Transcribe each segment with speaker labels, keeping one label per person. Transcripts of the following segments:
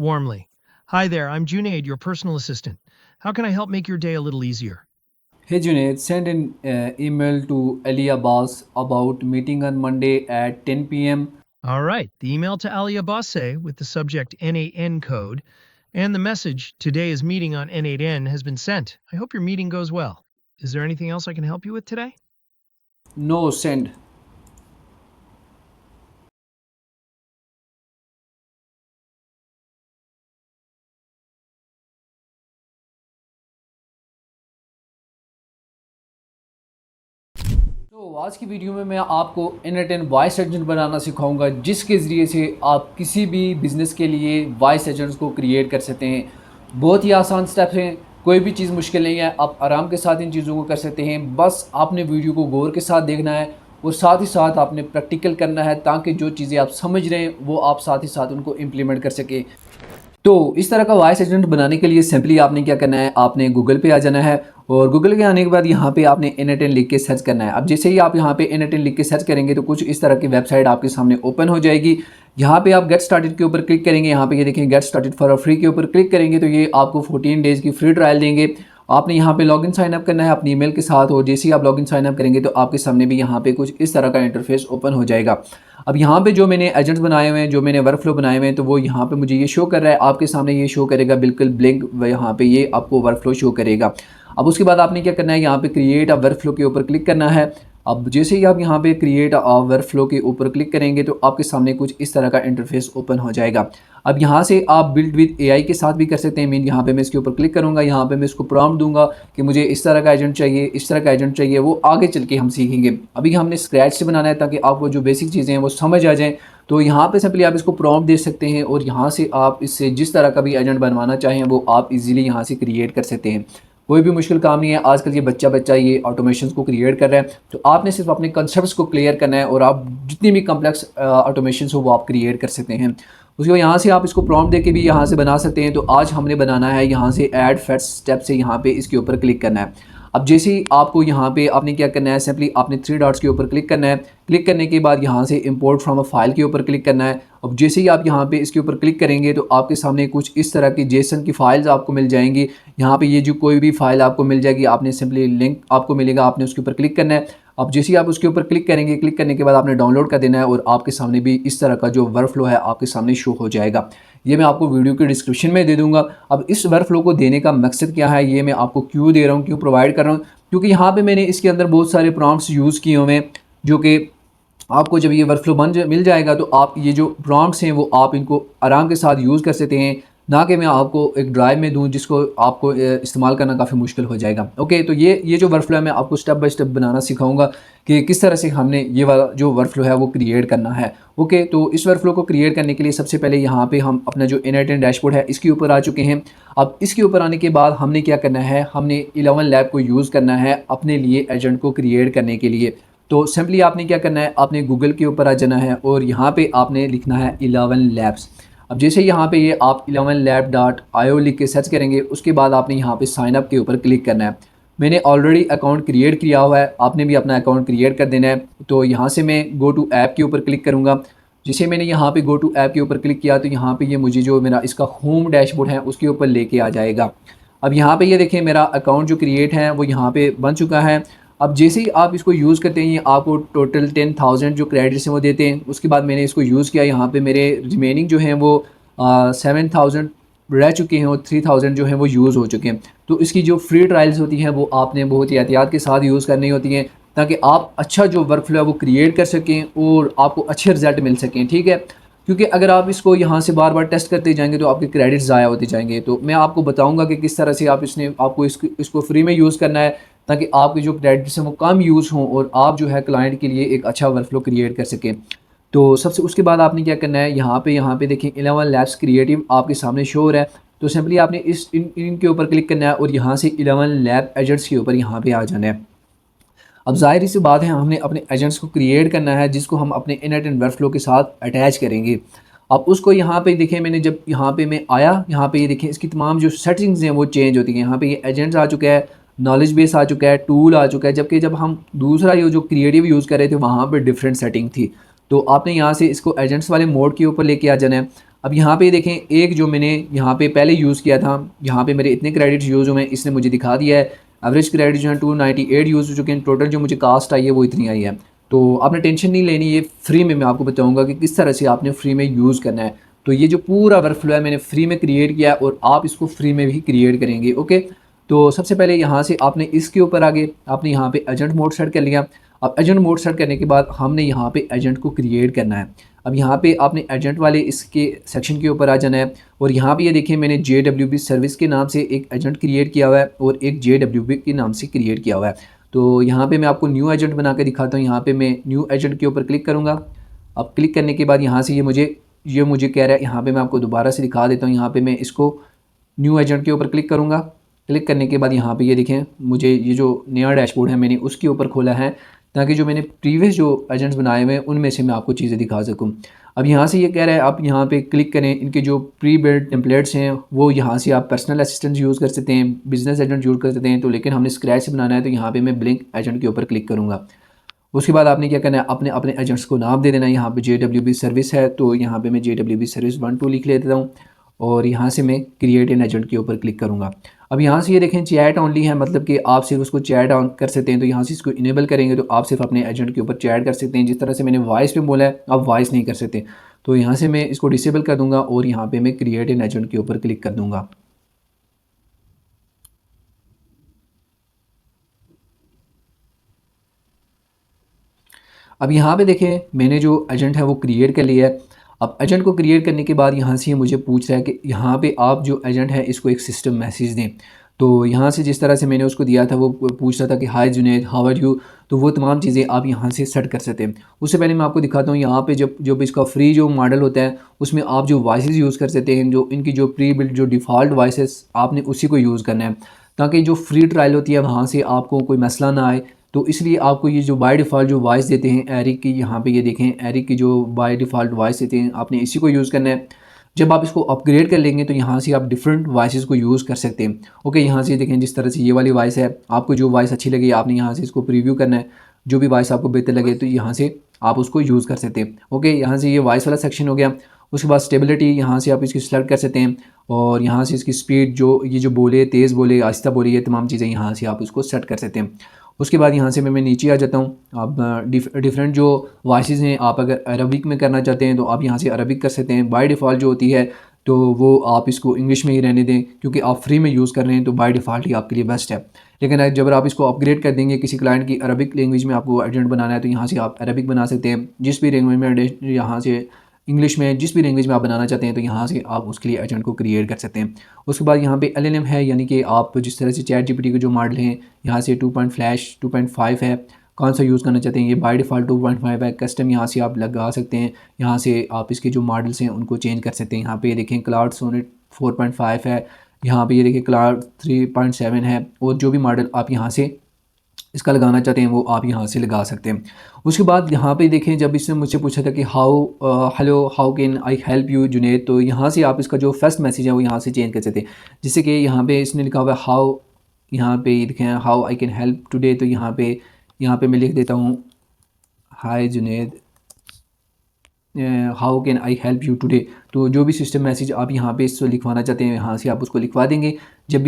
Speaker 1: warmly. Hi there, I'm Junaid, your personal assistant. How can I help make your day a little easier?
Speaker 2: Hey Junaid, send an email to Ali Abbas about meeting on Monday at 10 p.m.
Speaker 1: All right, the email to Ali Abbase with the subject N8N code and the message today is meeting on N8N has been sent. I hope your meeting goes well. Is there anything else I can help you with today?
Speaker 2: No, send. तो आज की video में मैं आपको N8N voice agent बनाना सिखाऊंगा, जिसके ज़रिए से आप किसी भी बिज़नेस के लिए वॉइस एजेंट्स को क्रिएट कर सकते हैं। बहुत ही आसान स्टेप्स हैं, कोई भी चीज़ मुश्किल नहीं है, आप आराम के साथ इन चीज़ों को कर सकते हैं। बस आपने वीडियो को गौर के साथ देखना है और साथ ही साथ आपने प्रैक्टिकल करना है, ताकि जो चीज़ें आप समझ रहे हैं वो आप साथ ही साथ उनको इम्प्लीमेंट कर सकें। तो इस तरह का वॉइस एजेंट बनाने के लिए सिंपली आपने क्या करना है, आपने गूगल पे आ जाना है और गूगल के आने के बाद यहाँ पे आपने N8N लिख के सर्च करना है। अब जैसे ही आप यहाँ पे N8N लिख के सर्च करेंगे तो कुछ इस तरह की वेबसाइट आपके सामने ओपन हो जाएगी। यहाँ पे आप गेट स्टार्टेड के ऊपर क्लिक करेंगे, यहाँ पे ये देखें गेट स्टार्टेड फॉर फ्री के ऊपर क्लिक करेंगे तो ये आपको 14 डेज़ की फ्री ट्रायल देंगे। आपने यहाँ पे लॉगिन साइन अप करना है अपनी ईमेल के साथ और जैसे ही आप लॉगिन साइन अप करेंगे तो आपके सामने भी यहाँ पे कुछ इस तरह का इंटरफेस ओपन हो जाएगा। अब यहाँ पे जो मैंने एजेंट्स बनाए हुए हैं, जो मैंने वर्कफ्लो बनाए हुए हैं, तो वो यहाँ पे मुझे ये शो कर रहा है, आपके सामने ये शो करेगा बिल्कुल ब्लैंक, यहाँ पे ये आपको वर्कफ्लो शो करेगा। अब उसके बाद आपने क्या करना है, यहाँ पे क्रिएट अ वर्कफ्लो के ऊपर क्लिक करना है। अब जैसे ही आप यहाँ पे क्रिएट अ वर्कफ्लो के ऊपर क्लिक करेंगे तो आपके सामने कुछ इस तरह का इंटरफेस ओपन हो जाएगा। अब यहाँ से आप बिल्ड विद एआई के साथ भी कर सकते हैं। मीन यहाँ पे मैं इसके ऊपर क्लिक करूँगा, यहाँ पे मैं इसको प्रॉम्प्ट दूंगा कि मुझे इस तरह का एजेंट चाहिए, इस तरह का एजेंट चाहिए, वो आगे चल के हम सीखेंगे। अभी हमने स्क्रैच से बनाना है ताकि आपको जो बेसिक चीज़ें हैं वो समझ आ जाएँ। तो यहाँ पे सिंपली आप इसको प्रॉम्प्ट दे सकते हैं और यहाँ से आप इससे जिस तरह का भी एजेंट बनवाना चाहें वो आप इजीली यहाँ से क्रिएट कर सकते हैं। कोई भी मुश्किल काम नहीं है। आजकल ये बच्चा ये ऑटोमेशंस को क्रिएट कर रहा है, तो आपने सिर्फ अपने कंसेप्ट्स को क्लियर करना है और आप जितनी भी कम्प्लेक्स ऑटोमेशंस हो वो आप क्रिएट कर सकते हैं। उसके बाद यहाँ से आप इसको प्रॉम्प्ट दे के भी यहाँ से बना सकते हैं। तो आज हमने बनाना है यहाँ से ऐड फर्स्ट स्टेप से यहाँ पे इसके ऊपर क्लिक करना है। अब जैसे ही आपको यहाँ पे आपने क्या करना है, सिंपली आपने 3 डॉट्स के ऊपर क्लिक करना है। क्लिक करने के बाद यहाँ से इंपोर्ट फ्रॉम अ फाइल के ऊपर क्लिक करना है। अब जैसे ही आप यहाँ पे इसके ऊपर क्लिक करेंगे तो आपके सामने कुछ इस तरह की जेसन की फाइल्स आपको मिल जाएंगी। यहाँ पे ये जो कोई भी फाइल आपको मिल जाएगी, आपने सिंपली लिंक आपको मिलेगा, आपने उसके ऊपर क्लिक करना है। अब जैसे ही आप उसके ऊपर क्लिक करेंगे, क्लिक करने के बाद आपने डाउनलोड कर देना है और आपके सामने भी इस तरह का जो वर्कफ्लो है आपके सामने शो हो जाएगा। ये मैं आपको वीडियो के डिस्क्रिप्शन में दे दूंगा। अब इस वर्कफ्लो को देने का मकसद क्या है, ये मैं आपको क्यों दे रहा हूँ, क्यों प्रोवाइड कर रहा हूँ, क्योंकि यहाँ पे मैंने इसके अंदर बहुत सारे प्रॉम्प्ट्स यूज़ किए हुए हैं, जो कि आपको जब ये वर्कफ्लो मिल जाएगा तो आप ये जो प्रॉम्प्ट्स हैं वो आप इनको आराम के साथ यूज़ कर सकते हैं, ना कि मैं आपको एक ड्राइव में दूं जिसको आपको इस्तेमाल करना काफ़ी मुश्किल हो जाएगा। ओके, तो ये जो वर्कफ्लो है मैं आपको स्टेप बाय स्टेप बनाना सिखाऊंगा कि किस तरह से हमने ये वाला जो वर्कफ्लो है वो क्रिएट करना है। ओके, तो इस वर्कफ्लो को क्रिएट करने के लिए सबसे पहले यहाँ पे हम अपना जो N8N डैशबोर्ड है इसके ऊपर आ चुके हैं। अब इसके ऊपर आने के बाद हमने क्या करना है, हमने 11 लैब को यूज़ करना है अपने लिए एजेंट को क्रिएट करने के लिए। तो सिंपली आपने क्या करना है, आपने गूगल के ऊपर आ जाना है और यहाँ पे आपने लिखना है 11 लैब्स। अब जैसे यहाँ पे ये आप 11lab.io लिख के सर्च करेंगे, उसके बाद आपने यहाँ पे साइन अप के ऊपर क्लिक करना है। मैंने ऑलरेडी अकाउंट क्रिएट किया हुआ है, आपने भी अपना अकाउंट क्रिएट कर देना है। तो यहाँ से मैं गो टू ऐप के ऊपर क्लिक करूँगा। जिसे मैंने यहाँ पे गो टू ऐप के ऊपर क्लिक किया तो यहाँ पे ये मुझे जो मेरा इसका होम डैशबोर्ड है उसके ऊपर लेके आ जाएगा। अब यहाँ पे ये देखें मेरा अकाउंट जो क्रिएट है वो यहाँ पे बन चुका है। अब जैसे ही आप इसको यूज़ करते हैं ये आपको टोटल 10,000 जो क्रेडिट्स हैं वो देते हैं। उसके बाद मैंने इसको यूज़ किया, यहाँ पे मेरे रिमेनिंग जो हैं वो 7,000 रह चुके हैं और 3,000 जो हैं वो यूज़ हो चुके हैं। तो इसकी जो फ्री ट्रायल्स होती हैं वो आपने बहुत ही एहतियात के साथ यूज़ करनी होती हैं, ताकि आप अच्छा जो वर्कफ्लो है वो क्रिएट कर सकें और आपको अच्छे रिजल्ट मिल सकें। ठीक है, क्योंकि अगर आप इसको यहाँ से बार बार टेस्ट करते जाएंगे तो आपके क्रेडिट्स ज़ाया होते जाएंगे। तो मैं आपको बताऊंगा कि किस तरह से आप आपको इसको फ्री में यूज़ करना है, ताकि आपके जो क्रेडिट्स हैं वो कम यूज़ हों और आप जो है क्लाइंट के लिए एक अच्छा वर्कफ्लो क्रिएट कर सकें। तो सबसे उसके बाद आपने क्या करना है, यहाँ पे देखें 11 लैब्स क्रिएटिव आपके सामने शो हो रहा है। तो सिंपली आपने इनके ऊपर क्लिक करना है और यहाँ से 11 लैब एजेंट्स के ऊपर यहाँ पे आ जाना है। अब ज़ाहिर सी बात है हमने अपने एजेंट्स को क्रिएट करना है जिसको हम अपने N8N वर्कफ्लो के साथ अटैच करेंगे। अब उसको यहाँ पे देखें, मैंने जब यहाँ पे मैं आया, यहाँ पे ये देखें इसकी तमाम जो सेटिंग्स हैं वो चेंज होती हैं। यहाँ पे ये एजेंट्स आ चुका है, नॉलेज बेस आ चुका है, टूल आ चुका है, जबकि जब हम दूसरा ये जो क्रिएटिव यूज़ कर रहे थे वहाँ पर डिफरेंट सेटिंग थी। तो आपने यहाँ से इसको एजेंट्स वाले मोड के ऊपर लेके आ जाना है। अब यहाँ पे देखें, एक जो मैंने यहाँ पे पहले यूज़ किया था, यहाँ पे मेरे इतने क्रेडिट्स यूज़ हुए हैं, इसने मुझे दिखा दिया है। एवरेज क्रेडिट जो है 298 यूज़ हो चुके हैं, टोटल जो मुझे कास्ट आई है वो इतनी आई है। तो आपने टेंशन नहीं लेनी, ये फ्री में मैं आपको बताऊँगा कि किस तरह से आपने फ्री में यूज़ करना है। तो ये जो पूरा वर्कफ्लो है मैंने फ्री में क्रिएट किया और आप इसको फ्री में भी क्रिएट करेंगे। ओके, तो सबसे पहले यहाँ से आपने इसके ऊपर आगे आपने यहाँ पे एजेंट मोड सेट कर लिया। अब एजेंट मोड सेट करने के बाद हमने यहाँ पे एजेंट को क्रिएट करना है। अब यहाँ पे आपने एजेंट वाले इसके सेक्शन के ऊपर आ जाना है और यहाँ पे ये देखिए मैंने JWB सर्विस के नाम से एक एजेंट क्रिएट किया हुआ है और एक JWB के नाम से क्रिएट किया हुआ है। तो यहाँ पे मैं आपको न्यू एजेंट बना के दिखाता हूँ। यहाँ पे मैं न्यू एजेंट के ऊपर क्लिक करूँगा। अब क्लिक करने के बाद यहाँ से ये मुझे कह रहा है, यहाँ पे मैं आपको दोबारा से दिखा देता हूँ। यहाँ पे मैं इसको न्यू एजेंट के ऊपर क्लिक करूँगा। क्लिक करने के बाद यहाँ पे ये देखें, मुझे ये जो नया डैशबोर्ड है मैंने उसके ऊपर खोला है ताकि जो मैंने प्रीवियस जो एजेंट्स बनाए हुए हैं उनमें से मैं आपको चीज़ें दिखा सकूँ। अब यहाँ से ये कह रहा है आप यहाँ पे क्लिक करें, इनके जो प्री बिल्ड टेम्पलेट्स हैं वो यहाँ से आप पर्सनल असिस्टेंट यूज़ कर सकते हैं, बिजनेस एजेंट यूज़ कर सकते हैं। तो लेकिन हमने स्क्रैच से बनाना है तो यहाँ पे मैं ब्लिंक एजेंट के ऊपर क्लिक करूँगा। उसके बाद आपने क्या करना है, अपने अपने एजेंट्स को नाम दे देना है। यहाँ पे JWB सर्विस है तो यहाँ पे मैं JWB सर्विस 1 2 लिख लेता हूँ और यहाँ से मैं क्रिएट एन एजेंट के ऊपर क्लिक करूँगा। अब यहाँ से ये देखें चैट ऑनली है, मतलब कि आप सिर्फ उसको चैट ऑन कर सकते हैं। तो यहाँ से इसको इनेबल करेंगे तो आप सिर्फ अपने एजेंट के ऊपर चैट कर सकते हैं। जिस तरह से मैंने वॉइस पे बोला है आप वॉइस नहीं कर सकते। तो यहाँ से मैं इसको डिसेबल कर दूँगा और यहाँ पर मैं क्रिएट एन एजेंट के ऊपर क्लिक कर दूँगा। अब यहाँ पे देखें मैंने जो एजेंट है वो क्रिएट कर लिया है। अब एजेंट को क्रिएट करने के बाद यहाँ से ये मुझे पूछ रहा है कि यहाँ पे आप जो एजेंट है इसको एक सिस्टम मैसेज दें। तो यहाँ से जिस तरह से मैंने उसको दिया था वो पूछ रहा था कि हाय जुनैद हाउ आर यू, तो वो तमाम चीज़ें आप यहाँ से सेट कर सकते हैं। उससे पहले मैं आपको दिखाता हूँ यहाँ पे जब जब इसका फ्री जो मॉडल होता है उसमें आप जो वॉइसेस यूज़ कर सकते हैं, जो इनकी जो प्री बिल्ड जो डिफ़ॉल्ट वॉइसेस आपने उसी को यूज़ करना है ताकि जो फ्री ट्रायल होती है वहाँ से आपको कोई मसला ना आए। तो इसलिए आपको ये जो बाय डिफ़ॉल्ट जो वॉइस देते हैं एरिक की, यहाँ पे ये देखें एरिक की जो बाय डिफ़ॉल्ट वॉइस देते हैं आपने इसी को यूज़ करना है। जब आप इसको अपग्रेड कर लेंगे तो यहाँ से आप डिफरेंट वॉइसेस को यूज़ कर सकते हैं। ओके, यहाँ से देखें जिस तरह से ये वाली वॉइस है, आपको जो वॉइस अच्छी लगी आपने यहाँ से इसको प्रीव्यू करना है। जो भी वॉइस आपको बेहतर लगे तो यहाँ से आप उसको यूज़ कर सकते हैं। ओके, यहाँ से ये वॉइस वाला सेक्शन हो गया। उसके बाद स्टेबिलिटी यहाँ से आप इसकी सेलेक्ट कर सकते हैं और यहाँ से इसकी स्पीड जो ये जो बोले तेज़ बोले आहिस्ता बोले ये तमाम चीज़ें यहाँ से आप उसको सेट कर सकते हैं। उसके बाद यहाँ से मैं नीचे आ जाता हूँ। आप डिफरेंट जो वॉइसेस हैं आप अगर अरबिक में करना चाहते हैं तो आप यहाँ से अरबिक कर सकते हैं। बाय डिफ़ॉल्ट जो होती है तो वो आप इसको इंग्लिश में ही रहने दें क्योंकि आप फ्री में यूज़ कर रहे हैं तो बाय डिफ़ॉल्ट ही आपके लिए बेस्ट है। लेकिन जब आप इसको अपग्रेड कर देंगे किसी क्लाइंट की अरबिक लैंग्वेज में आपको एजेंट बनाना है तो यहाँ से आप अरबिक बना सकते हैं। जिस भी लैंग्वेज में यहाँ से इंग्लिश में जिस भी लैंग्वेज में आप बनाना चाहते हैं तो यहाँ से आप उसके लिए एजेंट को क्रिएट कर सकते हैं। उसके बाद यहाँ पे LLM है, यानी कि आप जिस तरह से चैट GPT के जो मॉडल हैं यहाँ से 2.5 है, कौन सा यूज़ करना चाहते हैं। ये बाय डिफ़ॉल्ट 2.5 है, कस्टम यहाँ से आप लगा सकते हैं। यहाँ से आप इसके जो मॉडल्स हैं उनको चेंज कर सकते हैं। यहाँ पे देखें क्लाउड सोनेट 4.5 है, यहाँ पे ये देखिए क्लाउड 3.7 है और जो भी मॉडल आप यहाँ से इसका लगाना चाहते हैं वो आप यहाँ से लगा सकते हैं। उसके बाद यहाँ पे देखें जब इसने मुझसे पूछा था कि hello how can I help you Junaid, तो यहाँ से आप इसका जो फर्स्ट मैसेज है वो यहाँ से चेंज कर सकते हैं। जैसे कि यहाँ पे इसने लिखा हुआ है हाउ, यहाँ पे ये देखें how I can help today, तो यहाँ पे मैं लिख देता हूँ hi Junaid how can I help you today. तो जो भी सिस्टम मैसेज आप यहाँ पे इसको लिखवाना चाहते हैं यहाँ से आप उसको लिखवा देंगे। जब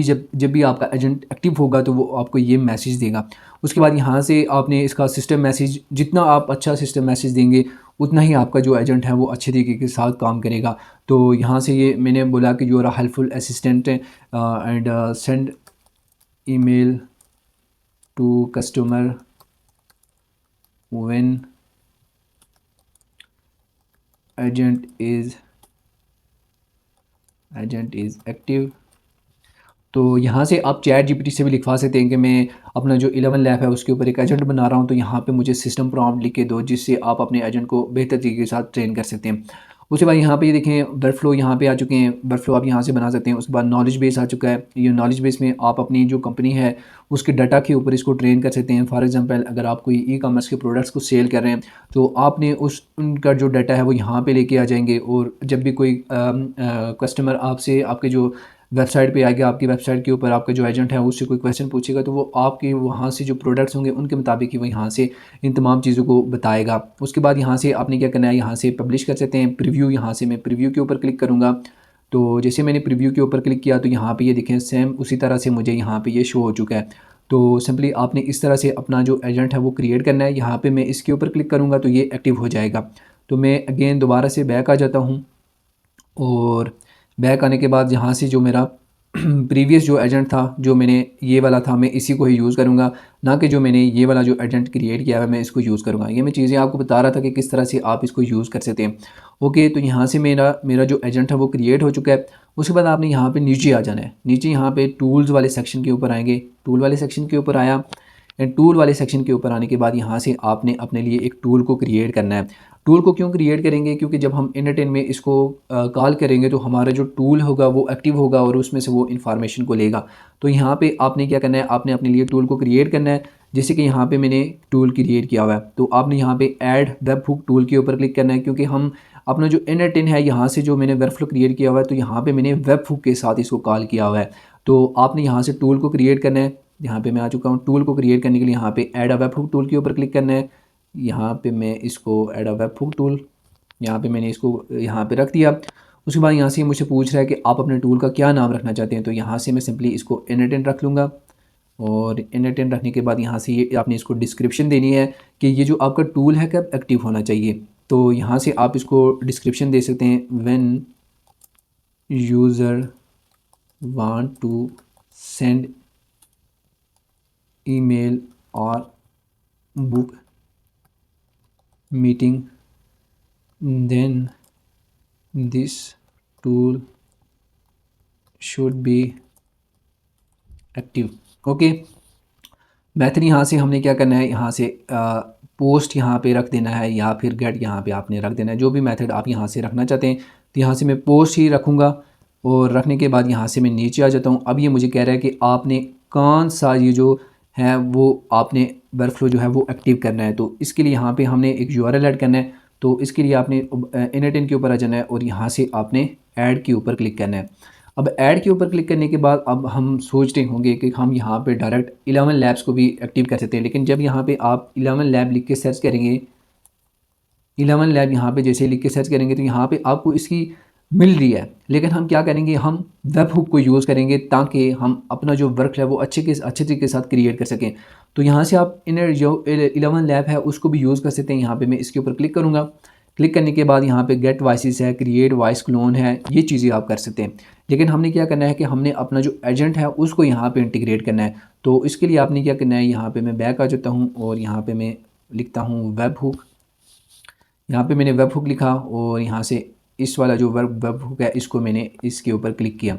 Speaker 2: भी आपका एजेंट एक्टिव होगा तो वो आपको ये मैसेज देगा। उसके बाद यहाँ से आपने इसका सिस्टम मैसेज, जितना आप अच्छा सिस्टम मैसेज देंगे उतना ही आपका जो एजेंट है वो अच्छे तरीके के साथ काम करेगा। तो यहाँ से ये मैंने बोला कि you're a helpful assistant and send email to customer when agent is active. तो यहाँ से आप चैट GPT से भी लिखवा सकते हैं कि मैं अपना जो 11 लैब है उसके ऊपर एक एजेंट बना रहा हूँ, तो यहाँ पे मुझे सिस्टम प्रॉम्प्ट लिख के दो जिससे आप अपने एजेंट को बेहतर तरीके के साथ ट्रेन कर सकते हैं। उसके बाद यहाँ पे ये देखें वर्क फ्लो यहाँ पे आ चुके हैं, वर्क फ्लो आप यहाँ से बना सकते हैं। उसके बाद नॉलेज बेस आ चुका है। ये नॉलेज बेस में आप अपनी जो कंपनी है उसके डाटा के ऊपर इसको ट्रेन कर सकते हैं। फॉर एग्जांपल अगर आप कोई ई-कॉमर्स के प्रोडक्ट्स को सेल कर रहे हैं तो आपने उनका जो डाटा है वो यहाँ पे लेके आ जाएंगे और जब भी कोई कस्टमर आपसे आपके जो वेबसाइट पे आएगा, आपकी वेबसाइट के ऊपर आपका जो एजेंट है उससे कोई क्वेश्चन पूछेगा तो वो आपके वहाँ से जो प्रोडक्ट्स होंगे उनके मुताबिक ही वो यहाँ से इन तमाम चीज़ों को बताएगा। उसके बाद यहाँ से आपने क्या करना है, यहाँ से पब्लिश कर सकते हैं प्रीव्यू। यहाँ से मैं प्रीव्यू के ऊपर क्लिक करूँगा, तो जैसे मैंने प्रीव्यू के ऊपर क्लिक किया तो यहाँ पे ये देखें सेम उसी तरह से मुझे यहाँ पे ये शो हो चुका है। तो सिंपली आपने इस तरह से अपना जो एजेंट है वो क्रिएट करना है। यहाँ पे मैं इसके ऊपर क्लिक करूँगा तो ये एक्टिव हो जाएगा। तो मैं अगेन दोबारा से बैक आ जाता हूँ और बैक आने के बाद यहाँ से जो मेरा प्रीवियस जो एजेंट था, जो मैंने ये वाला था, मैं इसी को ही यूज़ करूँगा, ना कि जो मैंने ये वाला जो एजेंट क्रिएट किया है मैं इसको यूज़ करूँगा। ये मैं चीज़ें आपको बता रहा था कि किस तरह से आप इसको यूज़ कर सकते हैं। ओके, तो यहाँ से मेरा मेरा जो एजेंट है वो क्रिएट हो चुका है। उसके बाद आपने यहाँ पे नीचे आ जाना है। नीचे यहाँ पे टूल्स वाले सेक्शन के ऊपर आएंगे। टूल वाले सेक्शन के ऊपर आया एंड टूल वाले सेक्शन के ऊपर आने के बाद यहाँ से आपने अपने लिए एक टूल को क्रिएट करना है। टूल को क्यों क्रिएट करेंगे, क्योंकि जब हम इनरटेन में इसको कॉल करेंगे तो हमारा जो टूल होगा वो एक्टिव होगा और उसमें से वो इन्फॉर्मेशन को लेगा। तो यहाँ पे आपने क्या करना है, आपने अपने लिए टूल को क्रिएट करना है। जैसे कि यहाँ पे मैंने टूल क्रिएट किया हुआ है तो आपने यहाँ पे ऐड वेब हुक टूल के ऊपर क्लिक करना है, क्योंकि हम अपना जो इनरटेन है यहाँ से जो मैंने वर्कफ्लो क्रिएट किया हुआ है तो यहाँ पे मैंने वेब हुक के साथ इसको कॉल किया हुआ है। तो आपने यहाँ से टूल को क्रिएट करना है। यहाँ पे मैं आ चुका हूँ। टूल को क्रिएट करने के लिए यहाँ पे add a web hook tool के ऊपर क्लिक करना है। यहाँ पे मैं इसको add a web hook tool, यहाँ पे मैंने इसको यहाँ पे रख दिया। उसके बाद यहाँ से मुझसे पूछ रहा है कि आप अपने टूल का क्या नाम रखना चाहते हैं, तो यहाँ से मैं सिंपली इसको इनरटेन रख लूँगा। और इनरटेन रखने के बाद यहाँ से ये आपने इसको डिस्क्रिप्शन देनी है कि ये जो आपका टूल है कब एक्टिव होना चाहिए। तो यहाँ से आप इसको डिस्क्रिप्शन दे सकते हैं, when user want to send email और book meeting then this tool should be active। Okay, बेहतर यहाँ से हमने क्या करना है, यहाँ से पोस्ट यहाँ पे रख देना है या फिर गेट यहाँ पे आपने रख देना है, जो भी मेथड आप यहाँ से रखना चाहते हैं। तो यहाँ से मैं पोस्ट ही रखूँगा और रखने के बाद यहाँ से मैं नीचे आ जाता हूँ। अब ये मुझे कह रहा है कि आपने कौन सा ये जो है वो आपने वर्कफ्लो जो है वो एक्टिव करना है। तो इसके लिए यहाँ पे हमने एक यूआरएल ऐड करना है। तो इसके लिए आपने इनरटेन के ऊपर आ जाना है और यहाँ से आपने ऐड के ऊपर क्लिक करना है। अब ऐड के ऊपर क्लिक करने के बाद अब हम सोच रहे होंगे कि हम यहाँ पे डायरेक्ट 11 लैब्स को भी एक्टिव कर सकते हैं, लेकिन जब यहाँ पे आप 11 लैब लिख के सर्च करेंगे, 11 लैब यहाँ पे जैसे लिख के सर्च करेंगे तो यहाँ पे आपको इसकी मिल रही है। लेकिन हम क्या करेंगे, हम वेब हुक को यूज़ करेंगे ताकि हम अपना जो वर्क है वो अच्छे तरीके के साथ क्रिएट कर सकें। तो यहाँ से आप इनर जो 11 लैब है उसको भी यूज़ कर सकते हैं। यहाँ पे मैं इसके ऊपर क्लिक करूँगा। क्लिक करने के बाद यहाँ पे गेट वॉइसेस है, क्रिएट वॉइस क्लोन है, ये चीज़ें आप कर सकते हैं। लेकिन हमने क्या करना है कि हमने अपना जो एजेंट है उसको यहाँ पे इंटीग्रेट करना है। तो इसके लिए आपने क्या करना है, यहाँ पे मैं बैक आ जाता हूँ और यहाँ पे मैं लिखता हूँ वेब हुक। यहाँ पे मैंने वेब हुक लिखा और यहाँ से इस वाला जो वेब हुक है इसको मैंने इसके ऊपर क्लिक किया।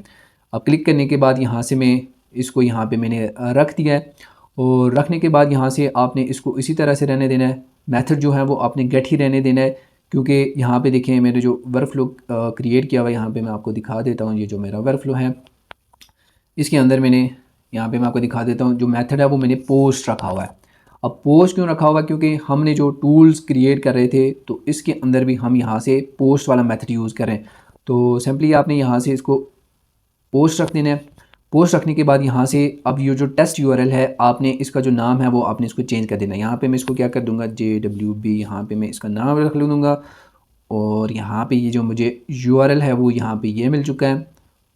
Speaker 2: अब क्लिक करने के बाद यहाँ से मैं इसको यहाँ पे मैंने रख दिया है और रखने के बाद यहाँ से आपने इसको इसी तरह से रहने देना है। मेथड जो है वो आपने गेट ही रहने देना है, क्योंकि यहाँ पे देखें मेरे जो वर्कफ्लो क्रिएट किया हुआ है, यहाँ पे मैं आपको दिखा देता हूँ। ये जो मेरा वर्कफ्लो है इसके अंदर मैंने यहाँ पे मैं आपको दिखा देता हूँ, जो मेथड है वो मैंने पोस्ट रखा हुआ है। अब पोस्ट क्यों रखा हुआ, क्योंकि हमने जो टूल्स क्रिएट कर रहे थे तो इसके अंदर भी हम यहाँ से पोस्ट वाला मेथड यूज़ करें। तो सिंपली आपने यहाँ से इसको पोस्ट रख देना है। पोस्ट रखने के बाद यहाँ से अब ये जो टेस्ट यूआरएल है आपने इसका जो नाम है वो आपने इसको चेंज कर देना है। यहाँ पे मैं इसको क्या कर दूँगा, JWB, यहाँ पे मैं इसका नाम रख लूँगा और यहाँ पे ये जो मुझे यूआरएल है वो यहाँ पे ये मिल चुका है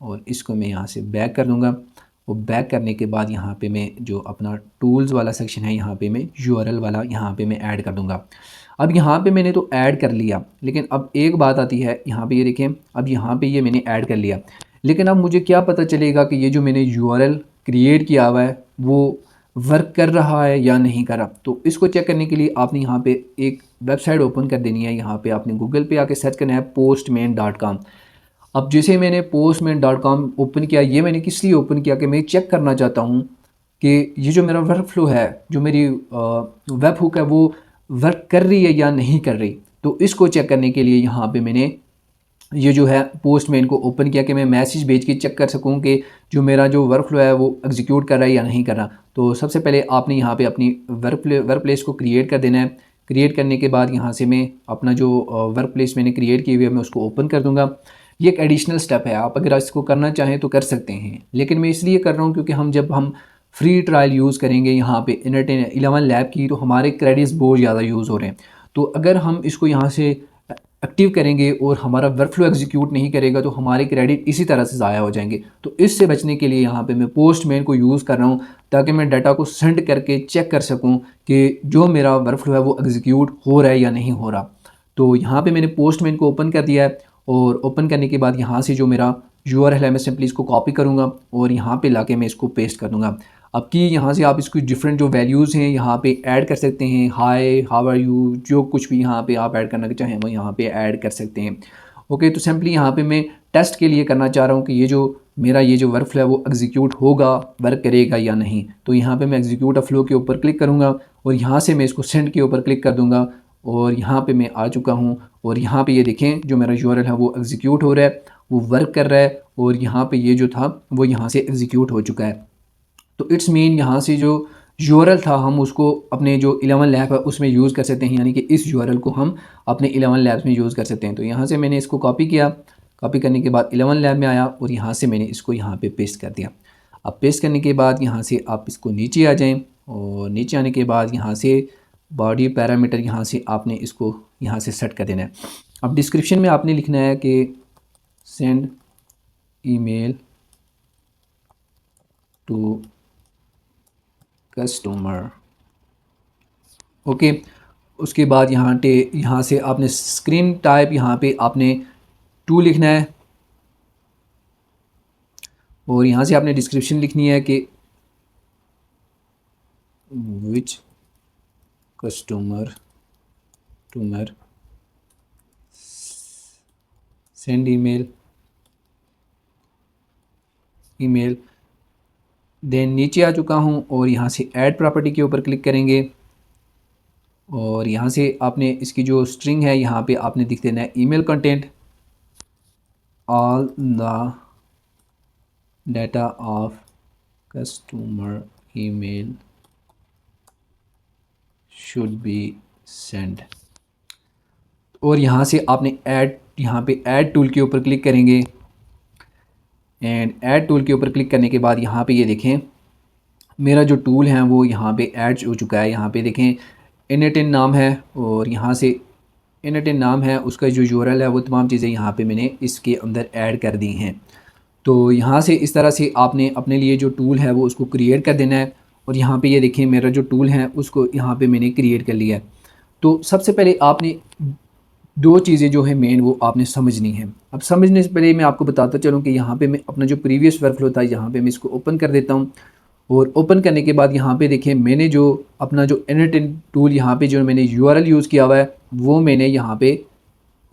Speaker 2: और इसको मैं यहाँ से बैक कर दूँगा। और बैक करने के बाद यहाँ पे मैं जो अपना टूल्स वाला सेक्शन है यहाँ पे मैं यूआरएल वाला यहाँ पे मैं ऐड कर दूँगा। अब यहाँ पे मैंने तो ऐड कर लिया, लेकिन अब एक बात आती है, यहाँ पे ये देखें, अब यहाँ पे ये मैंने ऐड कर लिया, लेकिन अब मुझे क्या पता चलेगा कि ये जो मैंने यूआरएल क्रिएट किया हुआ है वो वर्क कर रहा है या नहीं कर रहा। तो इसको चेक करने के लिए आपने यहाँ पे एक वेबसाइट ओपन कर देनी है। यहाँ पे आपने गूगल पे आके सर्च करना है postman.com। अब जैसे मैंने postman.com ओपन किया, ये मैंने किस लिए ओपन किया कि मैं चेक करना चाहता हूँ कि ये जो मेरा वर्क फ्लो है, जो मेरी वेब हुक है वो वर्क कर रही है या नहीं कर रही। तो इसको चेक करने के लिए यहाँ पे मैंने ये जो है पोस्टमैन को ओपन किया कि मैं मैसेज भेज के चेक कर सकूं कि जो मेरा जो वर्क फ्लो है वो एग्जीक्यूट कर रहा है या नहीं कर रहा। तो सबसे पहले आपने यहाँ पे अपनी वर्क प्लेस को क्रिएट कर देना है। क्रिएट करने के बाद यहाँ से मैं अपना जो वर्क प्लेस मैंने क्रिएट की हुई है मैं उसको ओपन कर दूँगा। ये एक एडिशनल स्टेप है, आप अगर इसको करना चाहें तो कर सकते हैं, लेकिन मैं इसलिए कर रहा हूँ क्योंकि जब हम फ्री ट्रायल यूज़ करेंगे यहाँ पे इनरटेन 11 लैब की, तो हमारे क्रेडिट्स बहुत ज़्यादा यूज़ हो रहे हैं। तो अगर हम इसको यहाँ से एक्टिव करेंगे और हमारा वर्कफ्लो एग्जीक्यूट नहीं करेगा तो हमारे क्रेडिट इसी तरह से ज़ाया हो जाएंगे। तो इससे बचने के लिए यहाँ पे मैं पोस्टमैन को यूज़ कर रहा हूँ, ताकि मैं डाटा को सेंड करके चेक कर सकूँ कि जो मेरा वर्कफ्लो है वो एग्जीक्यूट हो रहा है या नहीं हो रहा। तो यहाँ पे मैंने पोस्टमैन को ओपन कर दिया है, और ओपन करने के बाद यहाँ से जो मेरा यूआरएल है मैं सिंपली इसको कॉपी करूँगा और यहाँ पे लाके मैं इसको पेस्ट कर दूँगा। अब कि यहाँ से आप इसकी डिफरेंट जो वैल्यूज़ हैं यहाँ पे ऐड कर सकते हैं, हाय, हाउ आर यू, जो कुछ भी यहाँ पे आप ऐड करना चाहें वो यहाँ पे ऐड कर सकते हैं। ओके, तो सिंपली यहाँ पे मैं टेस्ट के लिए करना चाह रहा हूँ कि ये जो वर्क फ्लो है वो एग्जीक्यूट होगा, वर्क करेगा या नहीं। तो यहाँ पे मैं एग्जीक्यूट अ फ्लो के ऊपर क्लिक करूँगा और यहाँ से मैं इसको सेंड के ऊपर क्लिक कर दूँगा, और यहाँ पे मैं आ चुका हूँ। और यहाँ पे ये देखें जो मेरा यूआरएल है वो एग्जीक्यूट हो रहा है, वो वर्क कर रहा है, और यहाँ पे ये जो था वो यहाँ से एग्जीक्यूट हो चुका है। तो इट्स मीन यहाँ से जो यूआरएल था हम उसको अपने जो 11 लैब है उसमें यूज़ कर सकते हैं, यानी कि इस यूआरएल को हम अपने 11 लैब्स में यूज़ कर सकते हैं। तो यहाँ से मैंने इसको कॉपी किया, कॉपी करने के बाद 11 लैब में आया और यहाँ से मैंने इसको यहाँ पे पेस्ट कर दिया। अब पेस्ट करने के बाद यहाँ से आप इसको नीचे आ जाएं, और नीचे आने के बाद यहाँ से बॉडी पैरामीटर यहाँ से आपने इसको यहाँ से सेट कर देना है। अब डिस्क्रिप्शन में आपने लिखना है कि send email to customer. Okay, उसके बाद यहाँ से आपने स्क्रीन टाइप यहाँ पे आपने 2 लिखना है, और यहाँ से आपने डिस्क्रिप्शन लिखनी है कि विच कस्टमर सेंड ईमेल देन नीचे आ चुका हूँ और यहाँ से ऐड प्रॉपर्टी के ऊपर क्लिक करेंगे, और यहाँ से आपने इसकी जो स्ट्रिंग है यहाँ पे आपने लिख देना है email content, all the data of customer email should be send. और यहाँ से आपने यहाँ पे ऐड टूल के ऊपर क्लिक करेंगे, एंड ऐड टूल के ऊपर क्लिक करने के बाद यहाँ पे ये देखें मेरा जो टूल है वो यहाँ पे ऐड हो चुका है। यहाँ पे देखें इनरटेन नाम है, और यहाँ से इनरटेन नाम है, उसका जो यूआरएल है वो तमाम चीज़ें यहाँ पे मैंने इसके अंदर ऐड कर दी हैं। तो यहाँ से इस तरह से आपने अपने लिए जो टूल है वो उसको क्रिएट कर देना है, और यहाँ पे ये देखें मेरा जो टूल है उसको यहाँ पे मैंने क्रिएट कर लिया है। तो सबसे पहले आपने 2 चीज़ें जो है मेन वो आपने समझनी है। अब समझने से पहले मैं आपको बताता चलूँ कि यहाँ पे मैं अपना जो प्रीवियस वर्कफ्लो था यहाँ पे मैं इसको ओपन कर देता हूँ, और ओपन करने के बाद यहाँ पे देखें मैंने जो अपना जो इनरटेन टूल यहाँ पे जो मैंने यूआरएल यूज़ किया हुआ है वो मैंने यहाँ पे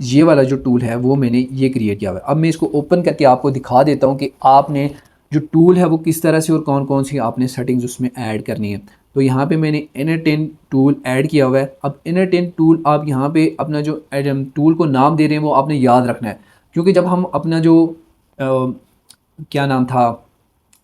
Speaker 2: ये वाला जो टूल है वो मैंने ये क्रिएट किया हुआ है। अब मैं इसको ओपन करके आपको दिखा देता हूँ कि आपने जो टूल है वो किस तरह से और कौन कौन सी आपने सेटिंग्स उसमें ऐड करनी है। तो यहाँ पे मैंने इनरटेन टूल ऐड किया हुआ है। अब इनरटेन टूल आप यहाँ पे अपना जो टूल को नाम दे रहे हैं वो आपने याद रखना है, क्योंकि जब हम अपना जो क्या नाम था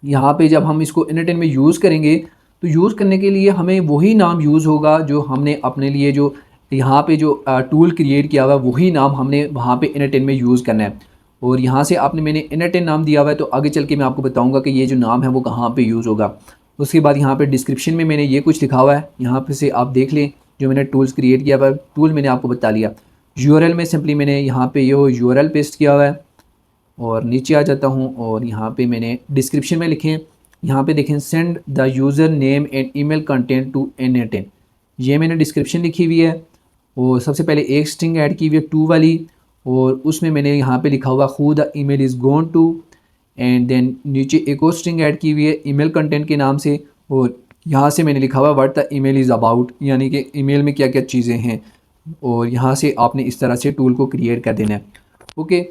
Speaker 2: यहाँ पे जब हम इसको इनरटेन में यूज़ करेंगे तो यूज़ करने के लिए हमें वही नाम यूज़ होगा जो हमने अपने लिए जो यहाँ पे जो टूल क्रिएट किया हुआ है वही नाम हमने वहाँ पे इनरटेन में यूज़ करना है। और यहाँ से आपने मैंने इनरटेन नाम दिया हुआ है, तो आगे चल के मैं आपको बताऊँगा कि ये जो नाम है वो कहाँ पे यूज़ होगा। उसके बाद यहाँ पे डिस्क्रिप्शन में मैंने ये कुछ लिखा हुआ है, यहाँ पे से आप देख लें जो मैंने टूल्स क्रिएट किया हुआ है, टूल मैंने आपको बता लिया। यूआरएल में सिंपली मैंने यहाँ पे ये यूआरएल पेस्ट किया हुआ है, और नीचे आ जाता हूँ और यहाँ पे मैंने डिस्क्रिप्शन में लिखें, यहाँ पे देखें send the user name and email content to इनरटेन, ये मैंने डिस्क्रिप्शन लिखी हुई है। और सबसे पहले एक स्ट्रिंग ऐड की हुई है 2 वाली, और उसमें मैंने यहाँ पे लिखा हुआ who the email is gone to, and then नीचे एक और स्ट्रिंग ऐड की हुई है ईमेल कंटेंट के नाम से, और यहाँ से मैंने लिखा हुआ what the email is about, यानी कि ईमेल में क्या क्या चीज़ें हैं। और यहाँ से आपने इस तरह से टूल को क्रिएट कर देना है। ओके,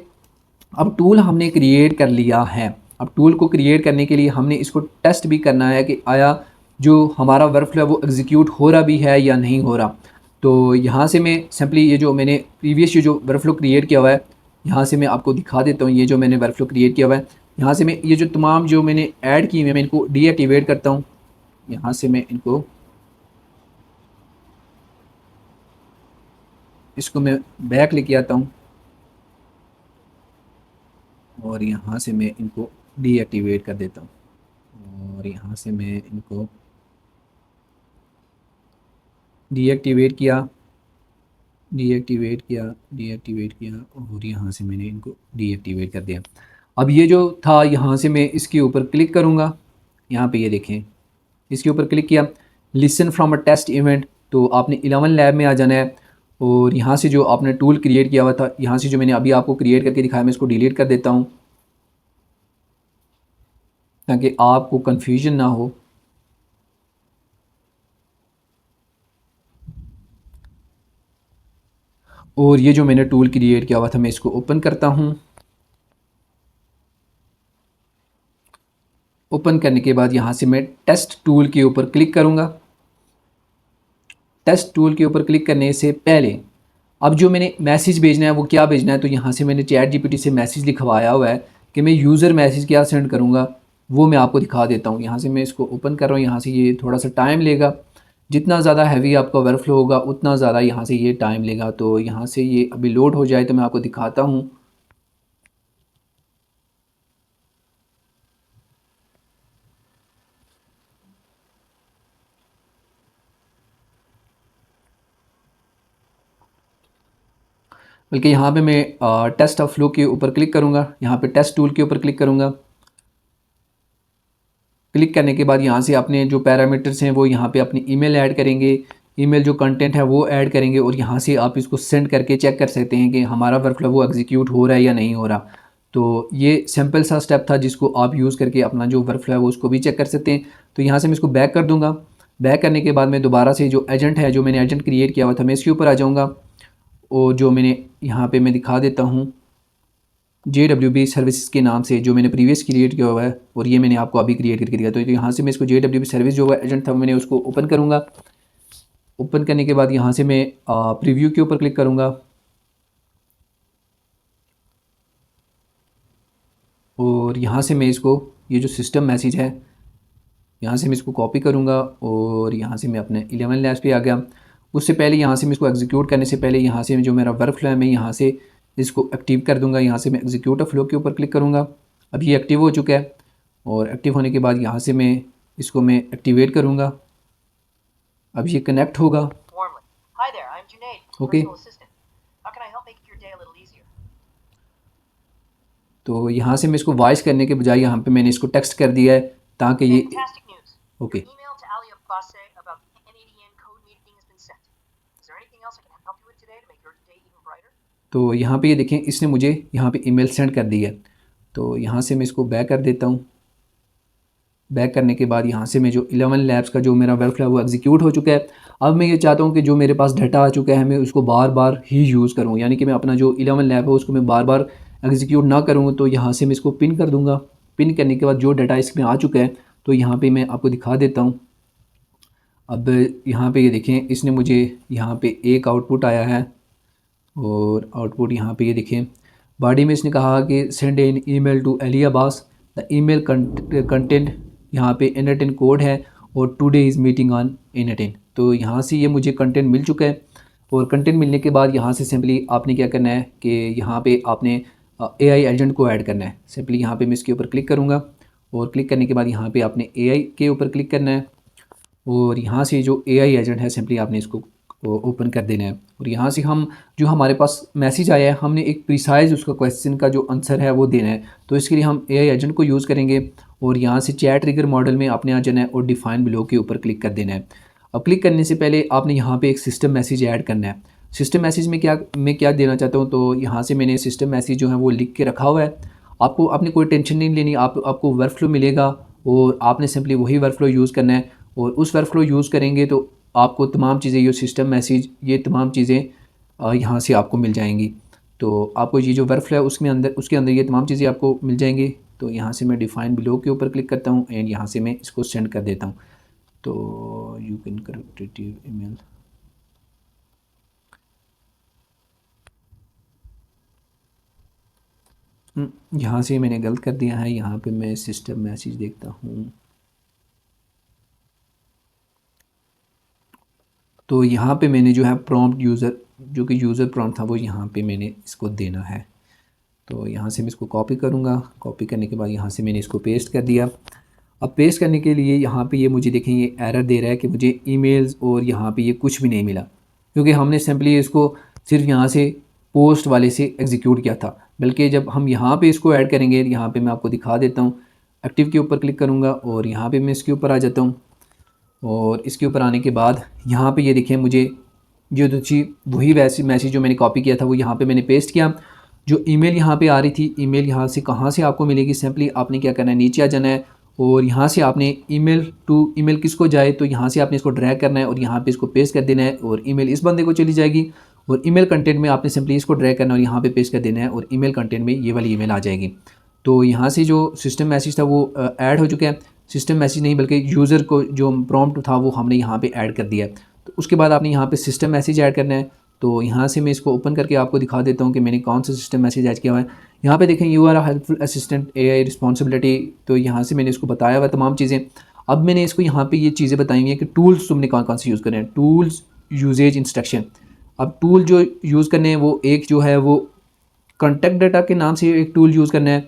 Speaker 2: अब टूल हमने क्रिएट कर लिया है। अब टूल को क्रिएट करने के लिए हमने इसको टेस्ट भी करना है कि आया जो हमारा वर्कफ्लो है वो एग्जीक्यूट हो रहा भी है या नहीं हो रहा। तो यहाँ से मैं सिंपली ये जो मैंने प्रीवियस जो वर्कफ्लो क्रिएट किया हुआ है यहाँ से मैं आपको दिखा देता हूँ। ये जो मैंने वर्कफ्लो क्रिएट किया हुआ है यहाँ से मैं ये जो तमाम जो मैंने ऐड की हुई मैं इनको डीएक्टिवेट करता हूँ। यहाँ से मैं इसको मैं बैक लेके आता हूँ। और यहाँ से मैं इनको डीएक्टिवेट कर देता हूँ और यहाँ से मैं इनको डीएक्टिवेट किया डीएक्टिवेट किया और यहाँ से मैंने इनको डीएक्टिवेट कर दिया। अब ये जो था यहाँ से मैं इसके ऊपर क्लिक करूँगा, यहाँ पे ये देखें इसके ऊपर क्लिक किया, listen from a test event, तो आपने 11 लैब में आ जाना है और यहाँ से जो आपने टूल क्रिएट किया हुआ था, यहाँ से जो मैंने अभी आपको क्रिएट करके दिखाया मैं इसको डिलीट कर देता हूँ ताकि आपको कन्फ्यूजन ना हो। और ये जो मैंने टूल क्रिएट किया हुआ था मैं इसको ओपन करता हूँ। ओपन करने के बाद यहाँ से मैं टेस्ट टूल के ऊपर क्लिक करूँगा। टेस्ट टूल के ऊपर क्लिक करने से पहले अब जो मैंने मैसेज भेजना है वो क्या भेजना है, तो यहाँ से मैंने चैट जीपीटी से मैसेज लिखवाया हुआ है कि मैं यूज़र मैसेज क्या सेंड करूँगा वो मैं आपको दिखा देता हूँ। यहाँ से मैं इसको ओपन कर रहा हूँ, यहाँ से ये थोड़ा सा टाइम लेगा, जितना ज़्यादा हैवी आपका वर्कफ्लो होगा उतना ज़्यादा यहाँ से ये टाइम लेगा। तो यहाँ से ये अभी लोड हो जाए तो मैं आपको दिखाता हूँ। बल्कि यहाँ पे मैं टेस्ट ऑफ फ्लो के ऊपर क्लिक करूँगा, यहाँ पे टेस्ट टूल के ऊपर क्लिक करूँगा। क्लिक करने के बाद यहाँ से अपने जो पैरामीटर्स हैं वो यहाँ पे अपनी ईमेल ऐड करेंगे, ईमेल जो कंटेंट है वो ऐड करेंगे और यहाँ से आप इसको सेंड करके चेक कर सकते हैं कि हमारा वर्कफ्लो वो एग्जीक्यूट हो रहा है या नहीं हो रहा। तो ये सिंपल सा स्टेप था जिसको आप यूज़ करके अपना जो वर्कफ्लो है वो उसको भी चेक कर सकते हैं। तो यहाँ से मैं इसको बैक कर दूँगा। बैक करने के बाद मैं दोबारा से जो एजेंट है, जो मैंने एजेंट क्रिएट किया हुआ था, मैं इसके ऊपर आ जाऊँगा और जो मैंने यहाँ पे मैं दिखा देता हूँ JWB सर्विसेज के नाम से जो मैंने प्रीवियस क्रिएट किया हुआ है और ये मैंने आपको अभी क्रिएट करके दिया। तो यहाँ से मैं इसको JWB सर्विस जो एजेंट था मैंने उसको ओपन करूँगा। ओपन करने के बाद यहाँ से मैं प्रीव्यू के ऊपर क्लिक करूँगा और यहाँ से मैं इसको ये जो सिस्टम मैसेज है यहाँ से मैं इसको कॉपी करूँगा और यहाँ से मैं अपने 11 लैब्स पे आ गया। उससे पहले यहाँ से मैं इसको एग्जीक्यूट करने से पहले यहाँ से जो मेरा वर्क फ्लो है मैं यहाँ से इसको एक्टिव कर दूँगा। यहाँ से मैं एग्जीक्यूट फ्लो के ऊपर क्लिक करूँगा। अब ये एक्टिव हो चुका है और एक्टिव होने के बाद यहाँ से मैं इसको मैं एक्टिवेट करूँगा। अब ये कनेक्ट होगा।
Speaker 3: Warmly. Hi there, I'm Junaid,
Speaker 2: Okay.
Speaker 3: personal assistant. How can I help make your day a little easier?
Speaker 2: तो यहाँ से मैं इसको वॉइस करने के बजाय यहाँ पे मैंने इसको टेक्स्ट कर दिया है ताकि ये
Speaker 3: Fantastic news.
Speaker 2: Okay.
Speaker 3: Your email to Ali Abbasi about the N80N code meeting has been sent. Is there anything else I can help you with today to make your day even brighter?
Speaker 2: तो यहाँ पे ये देखें इसने मुझे यहाँ पे email send कर दी है। तो यहाँ से मैं इसको बैक कर देता हूँ। बैक करने के बाद यहाँ से मैं जो 11 लैब्स का जो मेरा वर्कफ्लो है वो एग्जीक्यूट हो चुका है। अब मैं ये चाहता हूँ कि जो मेरे पास डाटा आ चुका है मैं उसको बार बार ही यूज़ करूँ, यानी कि मैं अपना जो 11 लैब है उसको मैं बार बार एग्जीक्यूट ना करूँ। तो यहाँ से मैं इसको पिन कर दूँगा। पिन करने के बाद जो डाटा इसमें आ चुका है तो यहाँ पर मैं आपको दिखा देता हूँ। अब यहाँ पे ये देखें इसने मुझे यहाँ पे एक आउटपुट आया है और आउटपुट यहाँ पे ये देखें बॉडी में इसने कहा कि send an email to Ali Abbas, the email content यहाँ पे N18 कोड है और today is meeting on N18। तो यहाँ से ये मुझे कंटेंट मिल चुका है और कंटेंट मिलने के बाद यहाँ से सिंपली आपने क्या करना है कि यहाँ पे आपने AI एजेंट को ऐड करना है। सिंपली यहाँ पे मैं इसके ऊपर क्लिक करूँगा और क्लिक करने के बाद यहाँ पे आपने AI के ऊपर क्लिक करना है और यहाँ से जो AI एजेंट है सिंपली आपने इसको ओपन कर देना है और यहाँ से हम जो हमारे पास मैसेज आया है हमने एक प्रिसाइज उसका क्वेश्चन का जो आंसर है वो देना है। तो इसके लिए हम AI एजेंट को यूज़ करेंगे और यहाँ से चैट ट्रिगर मॉडल में आपने आ जाना है और डिफाइन बिलो के ऊपर क्लिक कर देना है। अब क्लिक करने से पहले आपने यहाँ पे एक सिस्टम मैसेज ऐड करना है। सिस्टम मैसेज में क्या देना चाहता हूँ, तो यहाँ से मैंने सिस्टम मैसेज जो है वो लिख के रखा हुआ है। आपने कोई टेंशन नहीं लेनी, आपको वर्कफ्लो मिलेगा और आपने सिंपली वही वर्कफ्लो यूज़ करना है और उस वर्कफ्लो यूज़ करेंगे तो आपको तमाम चीज़ें ये सिस्टम मैसेज ये तमाम चीज़ें यहाँ से आपको मिल जाएंगी। तो आपको ये जो वर्कफ्लो है उसके अंदर ये तमाम चीज़ें आपको मिल जाएंगी। तो यहाँ से मैं डिफाइन बिलो के ऊपर क्लिक करता हूँ एंड यहाँ से मैं इसको सेंड कर देता हूँ। तो यू कैन करेक्ट ईमेल, यहाँ से मैंने गलत कर दिया है। यहाँ पे मैं सिस्टम मैसेज देखता हूँ तो यहाँ पे मैंने जो है प्रॉम्प्ट यूज़र जो कि यूज़र प्रॉम्प्ट था वो यहाँ पे मैंने इसको देना है। तो यहाँ से मैं इसको कॉपी करूँगा। कॉपी करने के बाद यहाँ से मैंने इसको पेस्ट कर दिया। अब पेस्ट करने के लिए यहाँ पे ये मुझे देखें ये एरर दे रहा है कि मुझे ईमेल्स और यहाँ पे ये कुछ भी नहीं मिला, क्योंकि हमने सिंपली इसको सिर्फ यहाँ से पोस्ट वाले से एग्जीक्यूट किया था। बल्कि जब हम यहाँ पे इसको ऐड करेंगे, यहाँ पे मैं आपको दिखा देता हूँ। एक्टिव के ऊपर क्लिक करूँगा और यहाँ पे मैं इसके ऊपर आ जाता हूँ। और इसके ऊपर आने के बाद यहाँ पे ये देखें मुझे जो दूसरी वही वैसी मैसेज जो मैंने कॉपी किया था वो यहाँ पे मैंने पेस्ट किया। जो ईमेल यहाँ पे आ रही थी, ईमेल यहाँ से कहाँ से आपको मिलेगी, सिंपली आपने क्या करना है, नीचे आ जाना है और यहाँ से आपने ईमेल टू ईमेल किसको जाए तो यहाँ से आपने इसको ड्रैग करना है और यहाँ पे इसको पेस्ट कर देना है और ईमेल इस बंदे को चली जाएगी। और ईमेल कंटेंट में आपने सिंपली इसको ड्रैग करना है और यहाँ पे पेस्ट कर देना है और ईमेल कंटेंट में ये वाली ईमेल आ जाएगी। तो यहाँ से जो सिस्टम मैसेज था वो ऐड हो चुका है। सिस्टम मैसेज नहीं बल्कि यूज़र को जो प्रॉम्प्ट था वो हमने यहाँ पे ऐड कर दिया है। तो उसके बाद आपने यहाँ पे सिस्टम मैसेज ऐड करना है। तो यहाँ से मैं इसको ओपन करके आपको दिखा देता हूँ कि मैंने कौन सा सिस्टम मैसेज ऐड किया हुआ है। यहाँ पे देखें you are a helpful assistant AI responsibility, तो यहाँ से मैंने इसको बताया हुआ तमाम चीज़ें। अब मैंने इसको यहाँ पे ये चीज़ें बताई हुई हैं कि टूल्स तुमने कौन कौन से यूज़ करने हैं, टूल्स यूजेज इंस्ट्रक्शन। अब टूल जो यूज़ करने हैं वो एक जो है वो कॉन्टैक्ट डाटा के नाम से एक टूल यूज़ करना है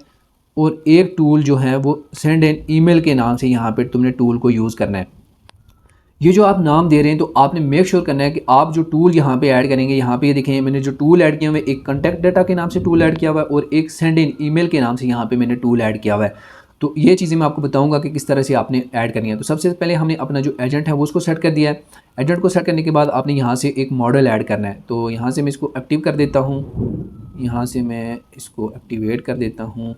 Speaker 2: और एक टूल जो है वो सेंड एन ईमेल के नाम से यहाँ पे तुमने टूल को यूज़ करना है। ये जो आप नाम दे रहे हैं तो आपने मेक श्योर करना है कि आप जो टूल यहाँ पे ऐड करेंगे, यहाँ पे ये देखें मैंने जो टूल ऐड किया हुआ है, एक कॉन्टैक्ट डाटा के नाम से टूल ऐड किया हुआ है और एक सेंड इन ईमेल के नाम से यहाँ पे मैंने टूल ऐड किया हुआ है। तो ये चीज़ें मैं आपको बताऊंगा कि किस तरह से आपने ऐड करनी है। तो सबसे पहले हमने अपना जो एजेंट है वो उसको सेट कर दिया है। एजेंट को सेट करने के बाद आपने यहाँ से एक मॉडल ऐड करना है। तो यहाँ से मैं इसको एक्टिव कर देता हूँ, यहाँ से मैं इसको एक्टिवेट कर देता हूँ।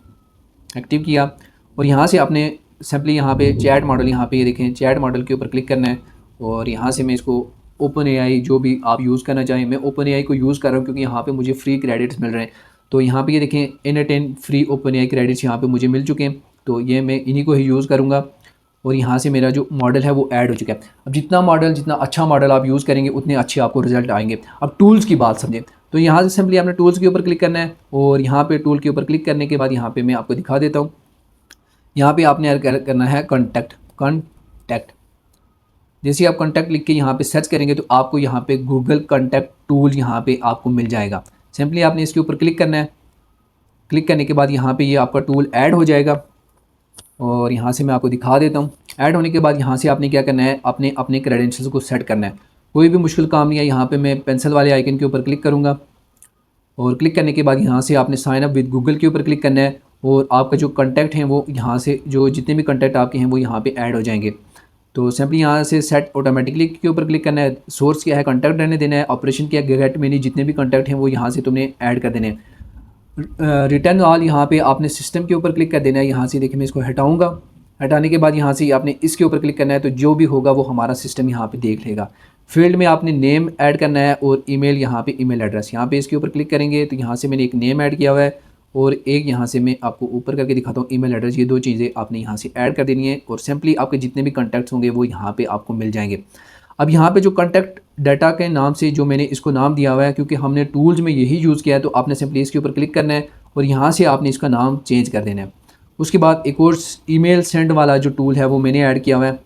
Speaker 2: एक्टिव किया और यहाँ से आपने सिंपली यहाँ पे चैट मॉडल, यहाँ पे ये देखें चैट मॉडल के ऊपर क्लिक करना है और यहाँ से मैं इसको ओपन AI जो भी आप यूज़ करना चाहें, मैं ओपन AI को यूज़ कर रहा हूँ क्योंकि यहाँ पे मुझे फ्री क्रेडिट्स मिल रहे हैं। तो यहाँ पे ये देखें N10 free open AI credits यहाँ पे मुझे मिल चुके हैं, तो ये मैं इन्हीं को ही यूज़ करूँगा और यहाँ से मेरा जो मॉडल है वो ऐड हो चुका है। अब जितना अच्छा मॉडल आप यूज़ करेंगे उतने अच्छे आपको रिजल्ट आएंगे। अब टूल्स की बात समझें, तो यहाँ से सिंपली आपने टूल्स के ऊपर क्लिक करना है और यहाँ पे टूल के ऊपर क्लिक करने के बाद यहाँ पे मैं आपको दिखा देता हूँ। यहाँ पे आपने ऐड करना है कॉन्टैक्ट। जैसे आप कॉन्टैक्ट लिख के यहाँ पे सर्च करेंगे तो आपको यहाँ पे गूगल कॉन्टैक्ट टूल यहाँ पे आपको मिल जाएगा। सिंपली आपने इसके ऊपर क्लिक करना है। क्लिक करने के बाद यहाँ पे ये आपका टूल ऐड हो जाएगा और यहाँ से मैं आपको दिखा देता हूँ। ऐड होने के बाद यहाँ से आपने क्या करना है, अपने क्रेडेंशियल्स को सेट करना है। कोई भी मुश्किल काम नहीं है। यहाँ पे मैं पेंसिल वाले आइकन के ऊपर क्लिक करूँगा और क्लिक करने के बाद यहाँ से आपने साइन अप विद गूगल के ऊपर क्लिक करना है और आपका जो कॉन्टैक्ट हैं वो यहाँ से जो जितने भी कॉन्टैक्ट आपके हैं वो यहाँ पे ऐड हो जाएंगे। तो सिंपली यहाँ से सेट ऑटोमेटिकली के ऊपर क्लिक करना है। सोर्स क्या है, कॉन्टैक्ट रहने देना है। ऑपरेशन क्या है, गेट मेनी जितने भी कॉन्टैक्ट हैं वो यहाँ से तुमने ऐड कर देने हैं। रिटर्न ऑल यहाँ पे आपने सिस्टम के ऊपर क्लिक कर देना है। यहाँ से देखिए मैं इसको हटाऊँगा। हटाने के बाद यहाँ से आपने इसके ऊपर क्लिक करना है, तो जो भी होगा वो हमारा सिस्टम यहाँ पे देख लेगा। फील्ड में आपने नेम ऐड करना है और ईमेल, यहाँ पे ईमेल एड्रेस, यहाँ पे इसके ऊपर क्लिक करेंगे तो यहाँ से मैंने एक नेम ऐड किया हुआ है और एक यहाँ से मैं आपको ऊपर करके दिखाता हूँ ईमेल एड्रेस। ये दो चीज़ें आपने यहाँ से ऐड कर देनी है और सिंपली आपके जितने भी कॉन्टैक्ट्स होंगे वो यहाँ पे आपको मिल जाएंगे। अब यहाँ पे जो कॉन्टैक्ट डाटा के नाम से जो मैंने इसको नाम दिया हुआ है, क्योंकि हमने टूल्स में यही यूज़ किया है, तो आपने सिंपली इसके ऊपर क्लिक करना है और यहाँ से आपने इसका नाम चेंज कर देना है। उसके बाद एक और ईमेल सेंड वाला जो टूल है वो मैंने ऐड किया हुआ है।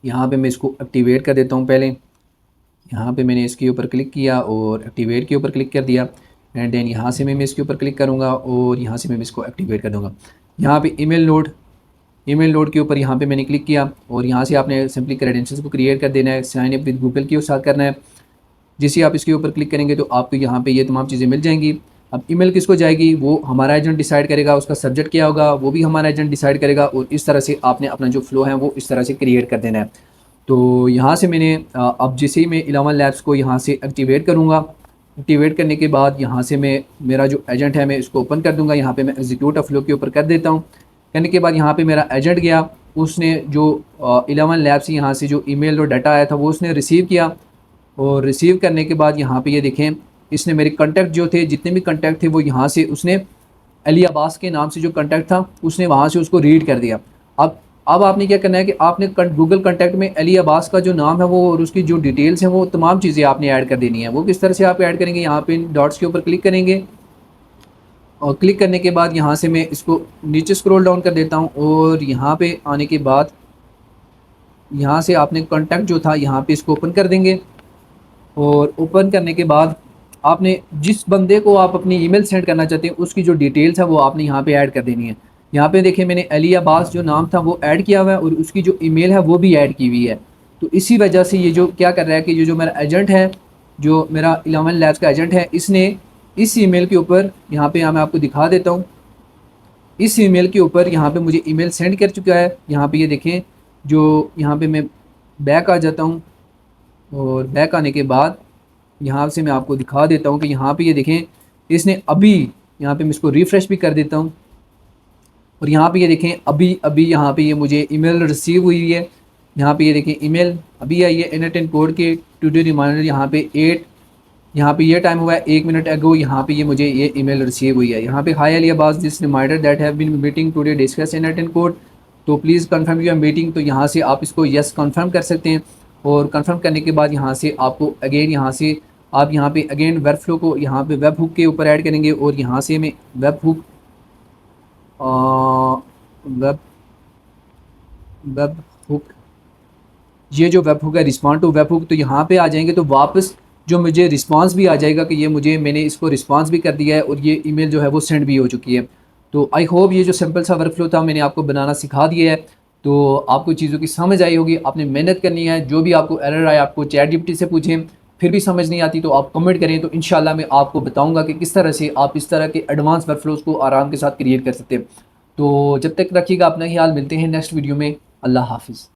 Speaker 2: यहाँ पे मैं इसको एक्टिवेट कर देता हूँ। पहले यहाँ पे मैंने इसके ऊपर क्लिक किया और एक्टिवेट के ऊपर क्लिक कर दिया एंड देन यहाँ से मैं इसके ऊपर क्लिक करूँगा और यहाँ से मैं इसको एक्टिवेट कर दूँगा। यहाँ पे ईमेल लोड के ऊपर यहाँ पे मैंने क्लिक किया और यहाँ से आपने सिंपली क्रेडेंशियल्स को क्रिएट कर देना है। साइन अप विद गूगल के साथ करना है। जैसे आप इसके ऊपर क्लिक करेंगे तो आपको यहाँ पे ये तमाम चीज़ें मिल जाएंगी। अब ईमेल किसको जाएगी वो हमारा एजेंट डिसाइड करेगा, उसका सब्जेक्ट क्या होगा वो भी हमारा एजेंट डिसाइड करेगा और इस तरह से आपने अपना जो फ्लो है वो इस तरह से क्रिएट कर देना है। तो यहाँ से मैंने अब जैसे ही मैं 11 लैब्स को यहाँ से एक्टिवेट करूँगा, एक्टिवेट करने के बाद यहाँ से मैं मेरा जो एजेंट है मैं इसको ओपन कर दूँगा। यहाँ पे मैं एग्जीक्यूट अ फ्लो के ऊपर कर देता हूँ। करने के बाद यहाँ पे मेरा एजेंट गया, उसने जो 11 लैब्स यहाँ से जो ईमेल और डाटा आया था वो उसने रिसीव किया और रिसीव करने के बाद यहाँ पे ये देखें इसने मेरे कॉन्टैक्ट जो थे, जितने भी कॉन्टैक्ट थे वो यहाँ से उसने अली अब्बास के नाम से जो कॉन्टैक्ट था उसने वहाँ से उसको रीड कर दिया। अब आपने क्या करना है कि आपने गूगल कॉन्टैक्ट में अली अब्बास का जो नाम है वो और उसकी जो डिटेल्स हैं वो तमाम चीज़ें आपने ऐड कर देनी है। वो किस तरह से आप ऐड करेंगे, यहाँ पे डॉट्स के ऊपर क्लिक करेंगे और क्लिक करने के बाद यहाँ से मैं इसको नीचे स्क्रॉल डाउन कर देता हूँ और यहाँ पे आने के बाद यहाँ से आपने कॉन्टैक्ट जो था यहाँ पे इसको ओपन कर देंगे और ओपन करने के बाद आपने जिस बंदे को आप अपनी ईमेल सेंड करना चाहते हैं उसकी जो डिटेल्स है वो आपने यहाँ पे ऐड कर देनी है। यहाँ पे देखिए मैंने अली अब्बास जो नाम था वो ऐड किया हुआ है और उसकी जो ईमेल है वो भी ऐड की हुई है। तो इसी वजह से ये जो क्या कर रहा है कि ये जो मेरा एजेंट है, जो मेरा 11 लैब्स का एजेंट है, इसने इस ईमेल के ऊपर यहाँ पे मैं आपको दिखा देता हूँ। इस ईमेल के ऊपर यहाँ पे मुझे ईमेल सेंड कर चुका है। यहाँ पे ये देखें, जो यहाँ पे मैं बैक आ जाता हूँ और बैक आने के बाद यहाँ से मैं आपको दिखा देता हूँ कि यहाँ पे ये देखें इसने अभी, यहाँ पे मैं इसको रिफ़्रेश भी कर देता हूँ और यहाँ पे ये देखें अभी अभी यहाँ पे ये मुझे ईमेल रिसीव हुई है। यहाँ पे ये देखें ईमेल अभी आई है NATN कोड के टुडे रिमाइंडर, यहाँ पे 8, यहाँ पे ये टाइम हुआ है 1 मिनट अगो, यहाँ पे ये मुझे ये ईमेल रिसीव हुई है। यहाँ पे hi Ali Abbas, this reminder that have been meeting today discuss NATN code, तो प्लीज़ कंफर्म योर मीटिंग। तो यहाँ से आप इसको यस कंफर्म कर सकते हैं और कंफर्म करने के बाद यहाँ से आपको अगेन यहाँ से आप यहाँ पे अगेन वेब फ्लो को यहाँ पे वेब हुक के ऊपर ऐड करेंगे और यहाँ से मैं web hook web web hook, ये जो वेब हुक है रिस्पॉन्ड टू वेब हुक, तो यहाँ पे आ जाएंगे तो वापस जो मुझे रिस्पांस भी आ जाएगा कि ये मुझे, मैंने इसको रिस्पांस भी कर दिया है और ये ईमेल जो है वो सेंड भी हो चुकी है। तो आई होप ये जो सिंपल सा वर्कफ्लो था मैंने आपको बनाना सिखा दिया है, तो आपको चीज़ों की समझ आई होगी। आपने मेहनत करनी है, जो भी आपको एरर आए आपको ChatGPT से पूछें, फिर भी समझ नहीं आती तो आप कमेंट करें, तो इंशाल्लाह मैं आपको बताऊंगा कि किस तरह से आप इस तरह के एडवांस वर्कफ्लोज को आराम के साथ क्रिएट कर सकते हैं। तो जब तक रखिएगा अपना ख्याल, मिलते हैं नेक्स्ट वीडियो में। अल्लाह हाफिज़।